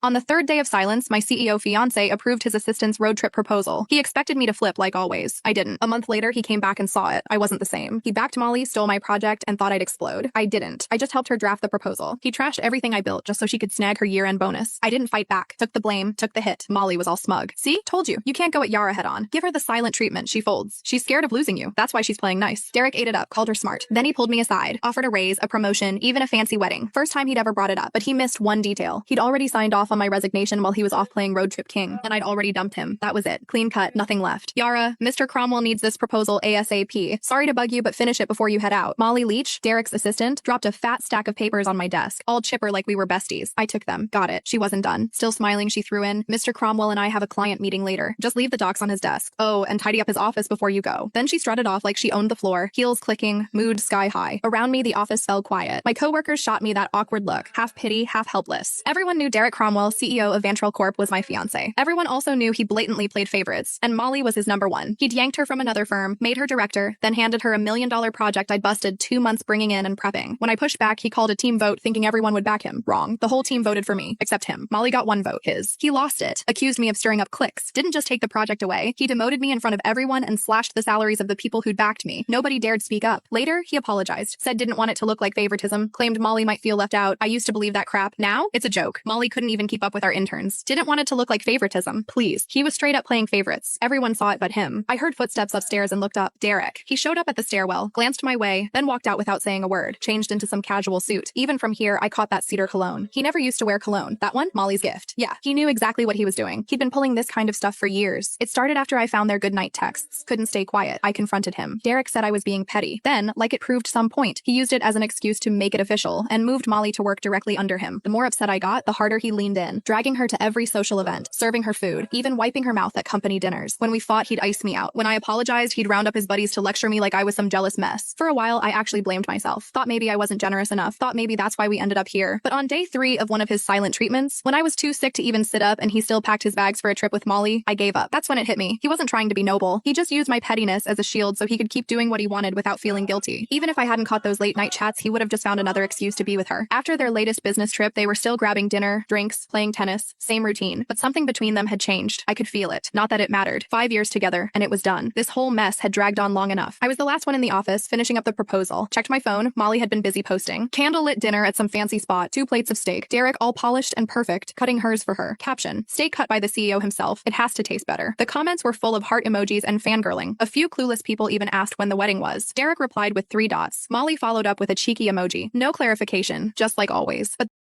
On the third day of silence, my CEO fiancé approved his assistant's road trip proposal. He expected me to flip like always. I didn't. A month later, he came back and saw it. I wasn't the same. He backed Molly, stole my project, and thought I'd explode. I didn't. I just helped her draft the proposal. He trashed everything I built just so she could snag her year-end bonus. I didn't fight back. Took the blame, took the hit. Molly was all smug. See? Told you. You can't go at Yara head-on. Give her the silent treatment. She folds. She's scared of losing you. That's why she's playing nice. Derek ate it up, called her smart. Then he pulled me aside, offered a raise, a promotion, even a fancy wedding. First time he'd ever brought it up, but he missed one detail. He'd already signed off on my resignation while he was off playing Road Trip King, and I'd already dumped him. That was it. Clean cut, nothing left. Yara, Mr. Cromwell needs this proposal ASAP. Sorry to bug you, but finish it before you head out. Molly Leach, Derek's assistant, dropped a fat stack of papers on my desk, all chipper like we were besties. I took them. Got it. She wasn't done. Still smiling, she threw in, Mr. Cromwell and I have a client meeting later. Just leave the docs on his desk. Oh, and tidy up his office before you go. Then she strutted off like she owned the floor, heels clicking, mood sky high. Around me, the office fell quiet. My coworkers shot me that awkward look, half pity, half helpless. Everyone knew Derek Cromwell, CEO of Vantral Corp, was my fiancé. Everyone also knew he blatantly played favorites, and Molly was his number one. He'd yanked her from another firm, made her director, then handed her $1 million project I'd busted 2 months bringing in and prepping. When I pushed back, he called a team vote thinking everyone would back him. Wrong. The whole team voted for me, except him. Molly got 1 vote, his. He lost it, accused me of stirring up cliques, didn't just take the project away, he demoted me in front of everyone and slashed the salaries of the people who'd backed me. Nobody dared speak up. Later, he apologized, said didn't want it to look like favoritism, claimed Molly might feel left out. I used to believe that crap. Now, it's a joke. Molly couldn't even keep up with our interns. Didn't want it to look like favoritism. Please. He was straight up playing favorites. Everyone saw it but him. I heard footsteps upstairs and looked up. Derek. He showed up at the stairwell, glanced my way, then walked out without saying a word, changed into some casual suit. Even from here, I caught that cedar cologne. He never used to wear cologne. That one? Molly's gift. Yeah, he knew exactly what he was doing. He'd been pulling this kind of stuff for years. It started after I found their goodnight texts. Couldn't stay quiet. I confronted him. Derek said I was being petty. Then, like it proved some point, he used it as an excuse to make it official and moved Molly to work directly under him. The more upset I got, the harder he leaned in, dragging her to every social event, serving her food, even wiping her mouth at company dinners. When we fought, he'd ice me out. When I apologized, he'd round up his buddies to lecture me like I was some jealous mess. For a while, I actually blamed myself. Thought maybe I wasn't generous enough. Thought maybe that's why we ended up here. But on day 3 of one of his silent treatments, when I was too sick to even sit up and he still packed his bags for a trip with Molly, I gave up. That's when it hit me. He wasn't trying to be noble. He just used my pettiness as a shield so he could keep doing what he wanted without feeling guilty. Even if I hadn't caught those late night chats, he would have just found another excuse to be with her. After their latest business trip, they were still grabbing dinner, drinks, playing tennis, same routine. But something between them had changed. I could feel it. Not that it mattered. 5 years together, and it was done. This whole mess had dragged on long enough. I was the last one in the office, finishing up the proposal. Checked my phone. Molly had been busy posting. Candlelit dinner at some fancy spot. 2 plates of steak. Derek, all polished and perfect, cutting hers for her. Caption: steak cut by the CEO himself. It has to taste better. The comments were full of heart emojis and fangirling. A few clueless people even asked when the wedding was. Derek replied with 3 dots. Molly followed up with a cheeky emoji. No clarification, just like always. But